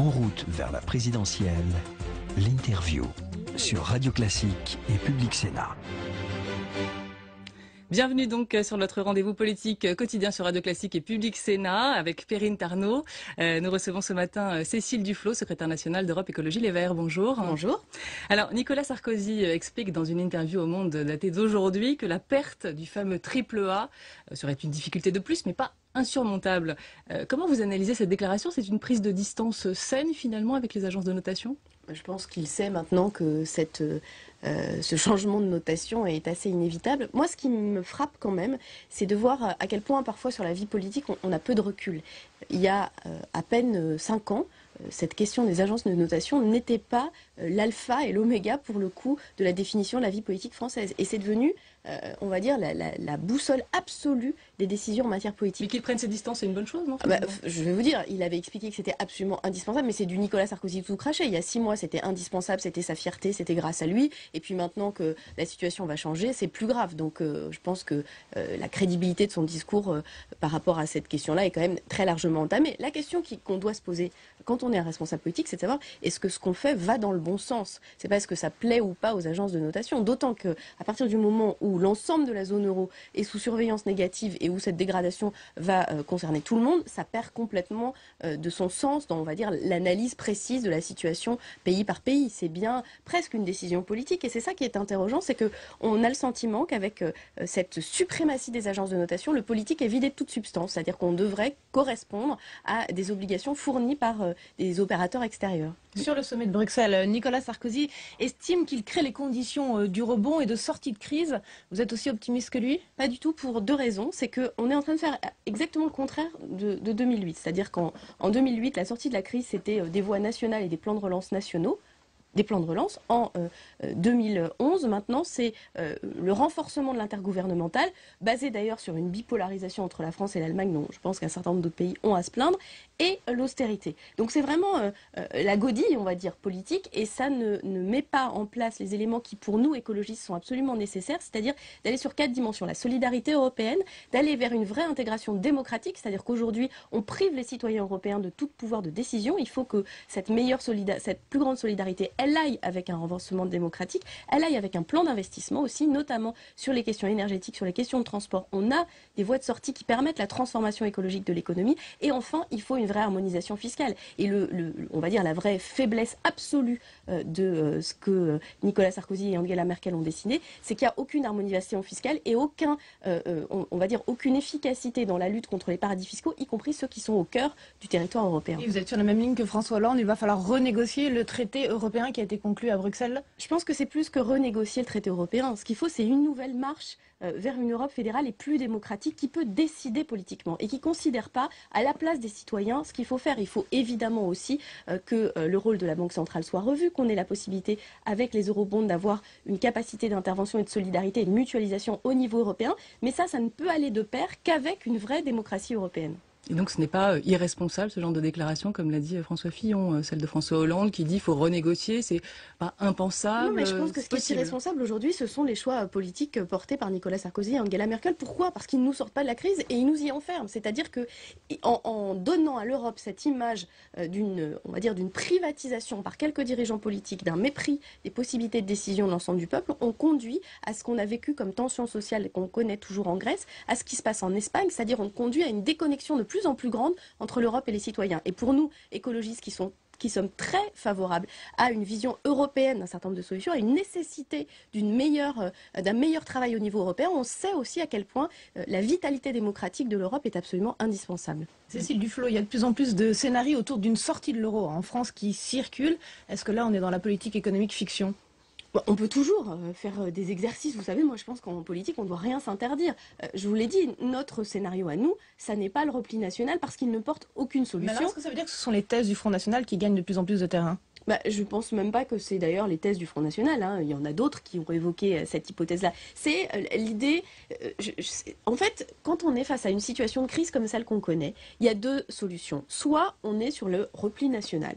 En route vers la présidentielle, l'interview sur Radio Classique et Public Sénat. Bienvenue donc sur notre rendez-vous politique quotidien sur Radio Classique et Public Sénat avec Perrine Tarnaud. Nous recevons ce matin Cécile Duflot, secrétaire nationale d'Europe Écologie Les Verts. Bonjour. Bonjour. Alors, Nicolas Sarkozy explique dans une interview au Monde datée d'aujourd'hui que la perte du fameux triple A serait une difficulté de plus, mais pas insurmontable. Comment vous analysez cette déclaration? C'est une prise de distance saine finalement avec les agences de notation? Je pense qu'il sait maintenant que ce changement de notation est assez inévitable. Moi, ce qui me frappe quand même, c'est de voir à quel point parfois sur la vie politique, on a peu de recul. Il y a à peine 5 ans, cette question des agences de notation n'était pas l'alpha et l'oméga pour le coup de la définition de la vie politique française. Et c'est devenu, on va dire, la boussole absolue des décisions en matière politique. Mais qu'il prenne ses distances, c'est une bonne chose, non? Je vais vous dire, il avait expliqué que c'était absolument indispensable, mais c'est du Nicolas Sarkozy tout craché. Il y a 6 mois, c'était indispensable, c'était sa fierté, c'était grâce à lui. Et puis maintenant que la situation va changer, c'est plus grave. Donc je pense que la crédibilité de son discours par rapport à cette question-là est quand même très largement entamée. La question qu'on doit se poser quand on est un responsable politique, c'est de savoir est-ce que ce qu'on fait va dans le bon sens. C'est pas est-ce que ça plaît ou pas aux agences de notation. D'autant que à partir du moment où l'ensemble de la zone euro est sous surveillance négative et où cette dégradation va concerner tout le monde, ça perd complètement de son sens dans, on va dire, l'analyse précise de la situation pays par pays. C'est bien presque une décision politique et c'est ça qui est interrogeant, c'est que on a le sentiment qu'avec cette suprématie des agences de notation, le politique est vidé de toute substance, c'est-à-dire qu'on devrait correspondre à des obligations fournies par des opérateurs extérieurs. Sur le sommet de Bruxelles, Nicolas Sarkozy estime qu'il crée les conditions du rebond et de sortie de crise. Vous êtes aussi optimiste que lui? Pas du tout, pour 2 raisons. C'est qu'on est en train de faire exactement le contraire de 2008. C'est-à-dire qu'en 2008, la sortie de la crise, c'était des voies nationales et des plans de relance nationaux. Des plans de relance. En 2011, maintenant, c'est le renforcement de l'intergouvernemental, basé d'ailleurs sur une bipolarisation entre la France et l'Allemagne, dont je pense qu'un certain nombre d'autres pays ont à se plaindre, et l'austérité. Donc c'est vraiment la godille, on va dire, politique, et ça ne met pas en place les éléments qui, pour nous, écologistes, sont absolument nécessaires, c'est-à-dire d'aller sur 4 dimensions. La solidarité européenne, d'aller vers une vraie intégration démocratique, c'est-à-dire qu'aujourd'hui, on prive les citoyens européens de tout pouvoir de décision. Il faut que cette plus grande solidarité, elle aille avec un renforcement démocratique, elle aille avec un plan d'investissement aussi, notamment sur les questions énergétiques, sur les questions de transport. On a des voies de sortie qui permettent la transformation écologique de l'économie. Et enfin, il faut une vraie harmonisation fiscale. Et on va dire la vraie faiblesse absolue de ce que Nicolas Sarkozy et Angela Merkel ont dessiné, c'est qu'il n'y a aucune harmonisation fiscale et aucune efficacité dans la lutte contre les paradis fiscaux, y compris ceux qui sont au cœur du territoire européen. Et vous êtes sur la même ligne que François Hollande, il va falloir renégocier le traité européen qui a été conclu à Bruxelles? Je pense que c'est plus que renégocier le traité européen. Ce qu'il faut, c'est une nouvelle marche vers une Europe fédérale et plus démocratique qui peut décider politiquement et qui ne considère pas à la place des citoyens ce qu'il faut faire. Il faut évidemment aussi que le rôle de la Banque centrale soit revu, qu'on ait la possibilité avec les eurobonds d'avoir une capacité d'intervention et de solidarité et de mutualisation au niveau européen. Mais ça ne peut aller de pair qu'avec une vraie démocratie européenne. Et donc ce n'est pas irresponsable ce genre de déclaration, comme l'a dit François Fillon, celle de François Hollande qui dit qu'il faut renégocier, c'est pas impensable. Non, mais je pense que ce qui est irresponsable aujourd'hui, ce sont les choix politiques portés par Nicolas Sarkozy et Angela Merkel. Pourquoi? Parce qu'ils ne nous sortent pas de la crise et ils nous y enferment. C'est-à-dire que en donnant à l'Europe cette image d'une privatisation par quelques dirigeants politiques, d'un mépris des possibilités de décision de l'ensemble du peuple, on conduit à ce qu'on a vécu comme tension sociale et qu'on connaît toujours en Grèce, à ce qui se passe en Espagne, c'est-à-dire on conduit à une déconnexion de plus en plus grande entre l'Europe et les citoyens. Et pour nous, écologistes qui sommes très favorables à une vision européenne d'un certain nombre de solutions, à une nécessité d'un meilleur travail au niveau européen, on sait aussi à quel point la vitalité démocratique de l'Europe est absolument indispensable. Cécile Duflot, il y a de plus en plus de scénarios autour d'une sortie de l'euro en France qui circulent. Est-ce que là, on est dans la politique économique fiction? On peut toujours faire des exercices. Vous savez, moi je pense qu'en politique, on ne doit rien s'interdire. Je vous l'ai dit, notre scénario à nous, ça n'est pas le repli national parce qu'il ne porte aucune solution. Est-ce que ça veut dire que ce sont les thèses du Front National qui gagnent de plus en plus de terrain? Je pense même pas que c'est d'ailleurs les thèses du Front National. Il y en a d'autres qui ont évoqué cette hypothèse-là. C'est l'idée... en fait, quand on est face à une situation de crise comme celle qu'on connaît, il y a 2 solutions. Soit on est sur le repli national.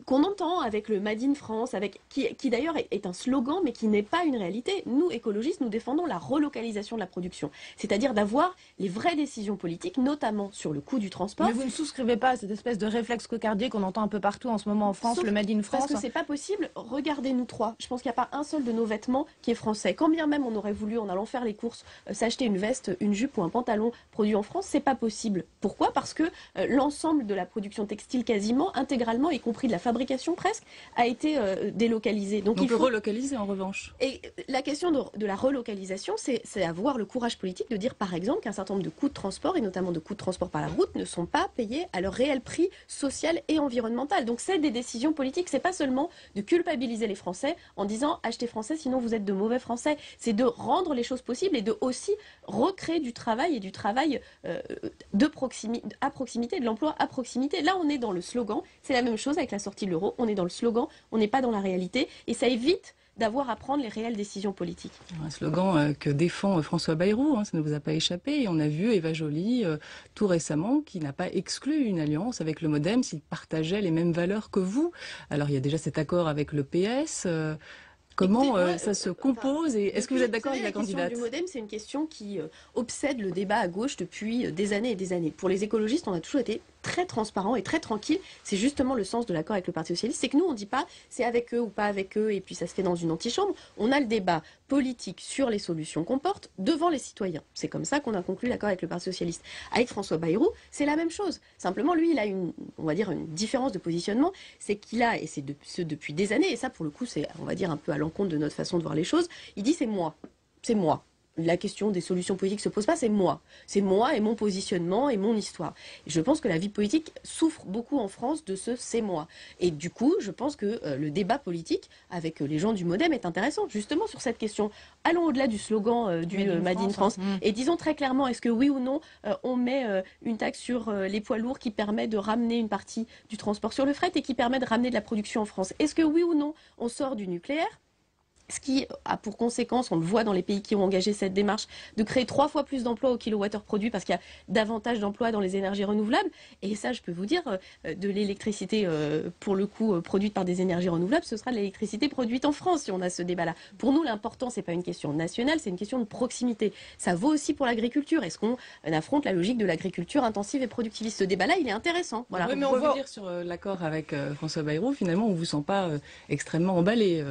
qu'on entend avec le Made in France, qui d'ailleurs est un slogan, mais qui n'est pas une réalité. Nous, écologistes, nous défendons la relocalisation de la production, c'est-à-dire d'avoir les vraies décisions politiques, notamment sur le coût du transport. Mais vous ne souscrivez pas à cette espèce de réflexe cocardier qu'on entend un peu partout en ce moment en France, le Made in France? Parce que c'est pas possible. Regardez-nous trois. Je pense qu'il n'y a pas un seul de nos vêtements qui est français. Quand bien même on aurait voulu, en allant faire les courses, s'acheter une veste, une jupe ou un pantalon produit en France, c'est pas possible. Pourquoi? Parce que l'ensemble de la production textile, quasiment intégralement, y compris de la fabrication presque, a été délocalisé. Donc il faut relocaliser en revanche. Et la question de la relocalisation, c'est avoir le courage politique de dire par exemple qu'un certain nombre de coûts de transport, et notamment de coûts de transport par la route, ne sont pas payés à leur réel prix social et environnemental. Donc c'est des décisions politiques, c'est pas seulement de culpabiliser les Français en disant achetez français sinon vous êtes de mauvais Français. C'est de rendre les choses possibles et de aussi recréer du travail et du travail à proximité, de l'emploi à proximité. Là on est dans le slogan, c'est la même chose avec la sortie de l'euro, on est dans le slogan, on n'est pas dans la réalité et ça évite d'avoir à prendre les réelles décisions politiques. Un slogan que défend François Bayrou, ça ne vous a pas échappé. Et on a vu Eva Joly tout récemment qui n'a pas exclu une alliance avec le MoDem s'il partageait les mêmes valeurs que vous. Alors il y a déjà cet accord avec le PS. Comment ça se compose et est-ce que vous êtes d'accord avec la candidate? La question du MoDem, c'est une question qui obsède le débat à gauche depuis des années et des années. Pour les écologistes, on a toujours été très transparent et très tranquille. C'est justement le sens de l'accord avec le Parti socialiste. C'est que nous, on ne dit pas c'est avec eux ou pas avec eux et puis ça se fait dans une antichambre. On a le débat politique sur les solutions qu'on porte devant les citoyens. C'est comme ça qu'on a conclu l'accord avec le Parti socialiste. Avec François Bayrou, c'est la même chose. Simplement, lui, il a on va dire, une différence de positionnement. C'est qu'il a, et c'est ce depuis des années, et ça, pour le coup, c'est, on va dire, un peu à l'encontre de notre façon de voir les choses, il dit c'est moi. C'est moi. La question des solutions politiques se pose pas, c'est moi. C'est moi et mon positionnement et mon histoire. Et je pense que la vie politique souffre beaucoup en France de ce c'est moi. Et du coup, je pense que le débat politique avec les gens du MoDem est intéressant, justement sur cette question. Allons au-delà du slogan du Made in France. Et disons très clairement, est-ce que oui ou non, on met une taxe sur les poids lourds qui permet de ramener une partie du transport sur le fret et qui permet de ramener de la production en France? Est-ce que oui ou non, on sort du nucléaire? Ce qui a pour conséquence, on le voit dans les pays qui ont engagé cette démarche, de créer 3 fois plus d'emplois au kilowattheure produit parce qu'il y a davantage d'emplois dans les énergies renouvelables. Et ça, je peux vous dire, de l'électricité, pour le coup, produite par des énergies renouvelables, ce sera de l'électricité produite en France si on a ce débat-là. Pour nous, l'important, c'est pas une question nationale, c'est une question de proximité. Ça vaut aussi pour l'agriculture. Est-ce qu'on affronte la logique de l'agriculture intensive et productiviste? Ce débat-là, il est intéressant. Voilà. Oui, mais on va dire sur l'accord avec François Bayrou, finalement, on ne vous sent pas extrêmement emballé.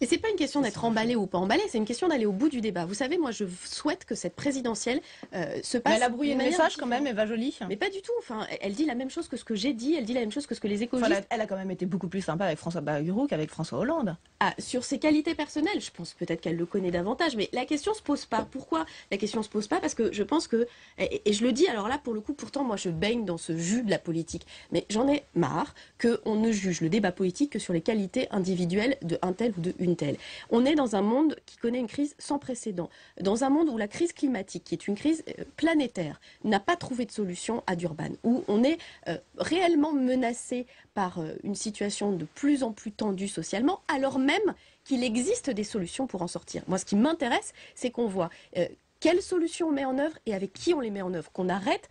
Et c'est pas une question d'être emballé ou pas emballé, c'est une question d'aller au bout du débat. Vous savez, moi, je souhaite que cette présidentielle se passe. Mais elle a brouillé le message quand même, Eva Joly. Mais pas du tout. Enfin, elle dit la même chose que ce que j'ai dit. Elle dit la même chose que ce que les écologistes. Enfin, elle a quand même été beaucoup plus sympa avec François Bayrou qu'avec François Hollande. Ah, sur ses qualités personnelles, je pense peut-être qu'elle le connaît davantage. Mais la question se pose pas. Pourquoi la question se pose pas? Parce que je pense que, et je le dis. Alors là, pour le coup, pourtant, moi, je baigne dans ce jus de la politique. Mais j'en ai marre qu'on ne juge le débat politique que sur les qualités individuelles de un tel ou de une telle. On est dans un monde qui connaît une crise sans précédent, dans un monde où la crise climatique, qui est une crise planétaire, n'a pas trouvé de solution à Durban, où on est réellement menacé par une situation de plus en plus tendue socialement, alors même qu'il existe des solutions pour en sortir. Moi, ce qui m'intéresse, c'est qu'on voit quelles solutions on met en œuvre et avec qui on les met en œuvre. Qu'on arrête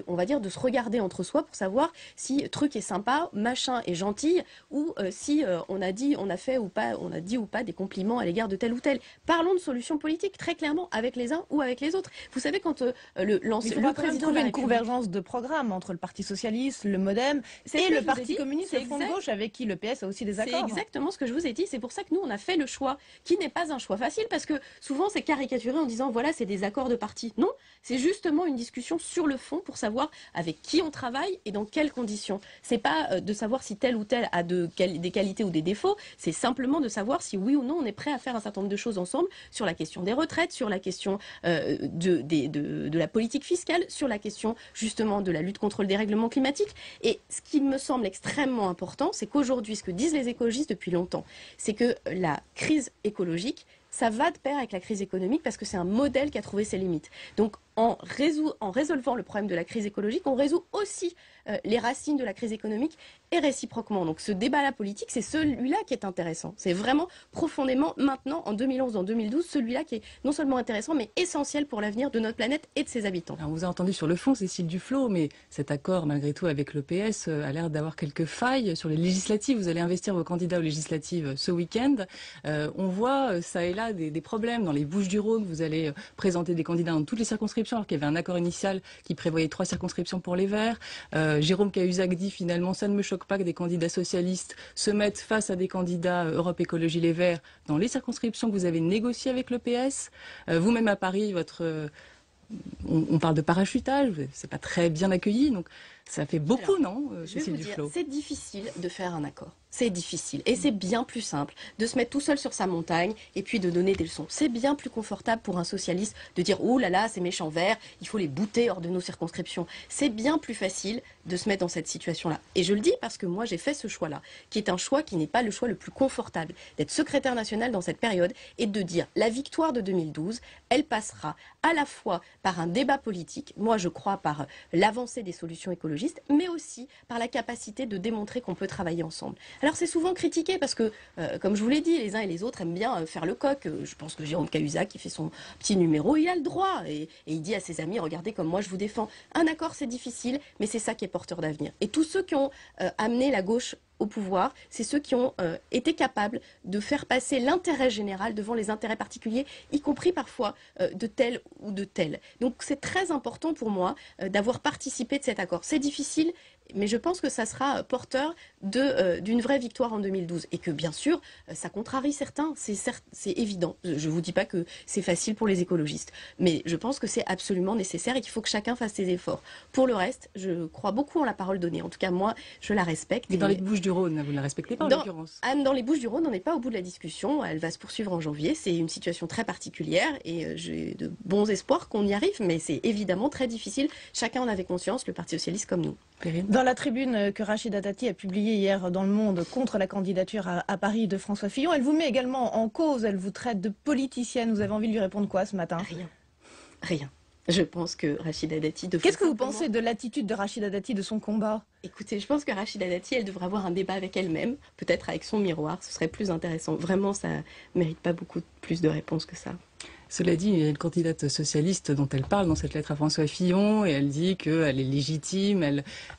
on va dire, de se regarder entre soi pour savoir si truc est sympa, machin est gentil, ou si on a dit ou pas des compliments à l'égard de tel ou tel. Parlons de solutions politiques très clairement avec les uns ou avec les autres. Vous savez, quand le président de la une convergence de programme entre le Parti socialiste, le MoDem et le Parti communiste et le Front de gauche, avec qui le PS a aussi des accords. C'est exactement ce que je vous ai dit. C'est pour ça que nous, on a fait le choix, qui n'est pas un choix facile, parce que souvent c'est caricaturé en disant voilà, c'est des accords de parti. Non, c'est justement une discussion sur le fond pour savoir avec qui on travaille et dans quelles conditions. C'est pas de savoir si tel ou tel a des qualités ou des défauts, c'est simplement de savoir si oui ou non on est prêt à faire un certain nombre de choses ensemble sur la question des retraites, sur la question de la politique fiscale, sur la question justement de la lutte contre le dérèglement climatique. Et ce qui me semble extrêmement important, c'est qu'aujourd'hui, ce que disent les écologistes depuis longtemps, c'est que la crise écologique, ça va de pair avec la crise économique parce que c'est un modèle qui a trouvé ses limites. Donc en résolvant le problème de la crise écologique, on résout aussi les racines de la crise économique et réciproquement. Donc ce débat-là politique, c'est celui-là qui est intéressant. C'est vraiment profondément maintenant, en 2011, en 2012, celui-là qui est non seulement intéressant, mais essentiel pour l'avenir de notre planète et de ses habitants. Alors, on vous a entendu sur le fond, Cécile Duflot, mais cet accord, malgré tout, avec le PS a l'air d'avoir quelques failles sur les législatives. Vous allez investir vos candidats aux législatives ce week-end. On voit ça et là des problèmes dans les Bouches-du-Rhône. Vous allez présenter des candidats dans toutes les circonscriptions, alors qu'il y avait un accord initial qui prévoyait 3 circonscriptions pour les Verts. Jérôme Cahuzac dit finalement, ça ne me choque pas que des candidats socialistes se mettent face à des candidats Europe Écologie Les Verts dans les circonscriptions que vous avez négociées avec le PS. Vous-même à Paris, on parle de parachutage, c'est pas très bien accueilli, donc ça fait beaucoup, Alors, non, je vais Cécile vous dire, Duflot? c'est difficile de faire un accord. C'est difficile. Et c'est bien plus simple de se mettre tout seul sur sa montagne et puis de donner des leçons. C'est bien plus confortable pour un socialiste de dire « Oh là là, ces méchants verts, il faut les bouter hors de nos circonscriptions ». C'est bien plus facile de se mettre dans cette situation-là. Et je le dis parce que moi, j'ai fait ce choix-là, qui est un choix qui n'est pas le choix le plus confortable, d'être secrétaire national dans cette période et de dire la victoire de 2012, elle passera à la fois par un débat politique, moi je crois par l'avancée des solutions écologistes, mais aussi par la capacité de démontrer qu'on peut travailler ensemble. Alors c'est souvent critiqué parce que, comme je vous l'ai dit, les uns et les autres aiment bien faire le coq. Je pense que Jérôme Cahuzac, qui fait son petit numéro, il a le droit. Et il dit à ses amis, regardez comme moi je vous défends. Un accord c'est difficile, mais c'est ça qui est porteur d'avenir. Et tous ceux qui ont amené la gauche au pouvoir, c'est ceux qui ont été capables de faire passer l'intérêt général devant les intérêts particuliers, y compris parfois de tel ou de tel. Donc c'est très important pour moi d'avoir participé de cet accord. C'est difficile, mais je pense que ça sera porteur d'une vraie victoire en 2012. Et que bien sûr, ça contrarie certains, c'est évident. Je ne vous dis pas que c'est facile pour les écologistes, mais je pense que c'est absolument nécessaire et qu'il faut que chacun fasse ses efforts. Pour le reste, je crois beaucoup en la parole donnée. En tout cas, moi, je la respecte. Et dans les Bouches-du-Rhône, vous ne la respectez pas en l'occurrence? Dans les Bouches-du-Rhône, on n'est pas au bout de la discussion. Elle va se poursuivre en janvier. C'est une situation très particulière et j'ai de bons espoirs qu'on y arrive, mais c'est évidemment très difficile. Chacun en avait conscience, le Parti socialiste comme nous. Dans la tribune que Rachida Dati a publiée hier dans Le Monde contre la candidature à Paris de François Fillon, elle vous met également en cause, elle vous traite de politicienne. Vous avez envie de lui répondre quoi ce matin? Rien. Je pense que Rachida Dati devrait... Qu'est-ce que vous pensez de l'attitude de Rachida Dati, de son combat? Écoutez, je pense que Rachida Dati, elle devrait avoir un débat avec elle-même, peut-être avec son miroir, ce serait plus intéressant. Vraiment, ça mérite pas beaucoup plus de réponses que ça. Cela dit, il y a une candidate socialiste dont elle parle dans cette lettre à François Fillon et elle dit qu'elle est légitime,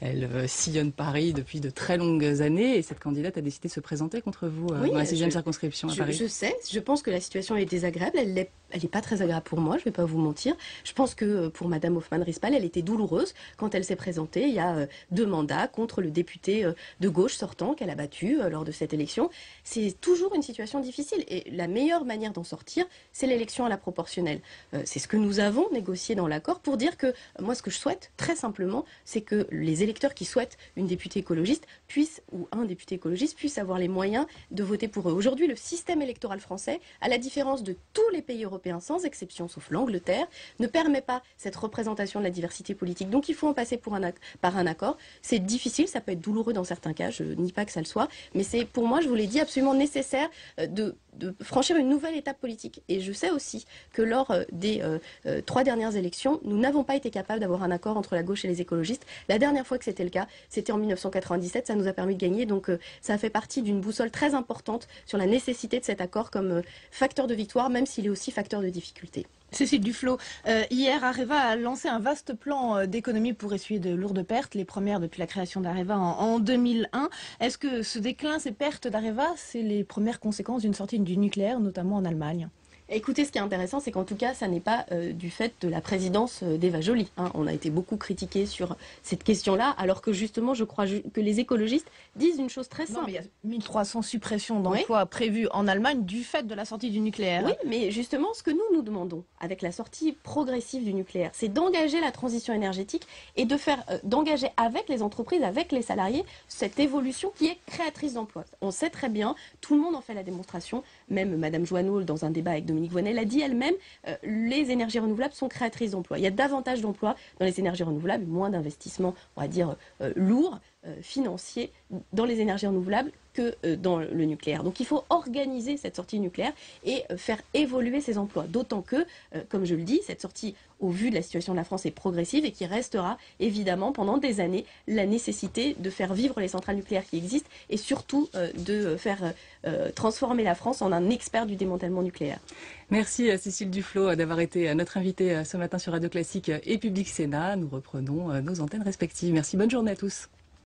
elle sillonne Paris depuis de très longues années et cette candidate a décidé de se présenter contre vous dans la 6e circonscription à Paris. Je sais, je pense que la situation est désagréable, elle n'est pas très agréable pour moi, je ne vais pas vous mentir. Je pense que pour Madame Hofmann-Rispal, elle était douloureuse quand elle s'est présentée il y a 2 mandats contre le député de gauche sortant qu'elle a battu lors de cette élection. C'est toujours une situation difficile et la meilleure manière d'en sortir, c'est l'élection à la proportionnelle. C'est ce que nous avons négocié dans l'accord pour dire que moi ce que je souhaite très simplement c'est que les électeurs qui souhaitent une députée écologiste puissent ou un député écologiste puisse avoir les moyens de voter pour eux. Aujourd'hui le système électoral français, à la différence de tous les pays européens sans exception sauf l'Angleterre, ne permet pas cette représentation de la diversité politique. Donc il faut en passer par un accord. C'est difficile, ça peut être douloureux dans certains cas, je nie pas que ça le soit, mais c'est pour moi, je vous l'ai dit, absolument nécessaire de franchir une nouvelle étape politique. Et je sais aussi que lors des 3 dernières élections, nous n'avons pas été capables d'avoir un accord entre la gauche et les écologistes. La dernière fois que c'était le cas, c'était en 1997, ça nous a permis de gagner. Donc ça fait partie d'une boussole très importante sur la nécessité de cet accord comme facteur de victoire, même s'il est aussi facteur de difficulté. Cécile Duflot, hier, Areva a lancé un vaste plan d'économie pour essuyer de lourdes pertes, les premières depuis la création d'Areva en 2001. Est-ce que ce déclin, ces pertes d'Areva, c'est les premières conséquences d'une sortie du nucléaire, notamment en Allemagne? Écoutez, ce qui est intéressant, c'est qu'en tout cas, ça n'est pas du fait de la présidence d'Eva Joly. On a été beaucoup critiqué sur cette question-là, alors que justement, je crois que les écologistes disent une chose très simple. Non, mais il y a 1300 suppressions d'emplois prévues en Allemagne du fait de la sortie du nucléaire. Oui, mais justement, ce que nous demandons avec la sortie progressive du nucléaire, c'est d'engager la transition énergétique et d'engager avec les entreprises, avec les salariés, cette évolution qui est créatrice d'emplois. On sait très bien, tout le monde en fait la démonstration, même Madame Joanneau, dans un débat avec Dominique Voynet, l'a dit elle-même, les énergies renouvelables sont créatrices d'emplois. Il y a davantage d'emplois dans les énergies renouvelables, moins d'investissements, on va dire, lourds. financiers dans les énergies renouvelables que dans le nucléaire. Donc il faut organiser cette sortie nucléaire et faire évoluer ces emplois. D'autant que, comme je le dis, cette sortie, au vu de la situation de la France, est progressive et qui restera évidemment pendant des années la nécessité de faire vivre les centrales nucléaires qui existent et surtout de faire transformer la France en un expert du démantèlement nucléaire. Merci à Cécile Duflot d'avoir été notre invitée ce matin sur Radio Classique et Public Sénat. Nous reprenons nos antennes respectives. Merci, bonne journée à tous.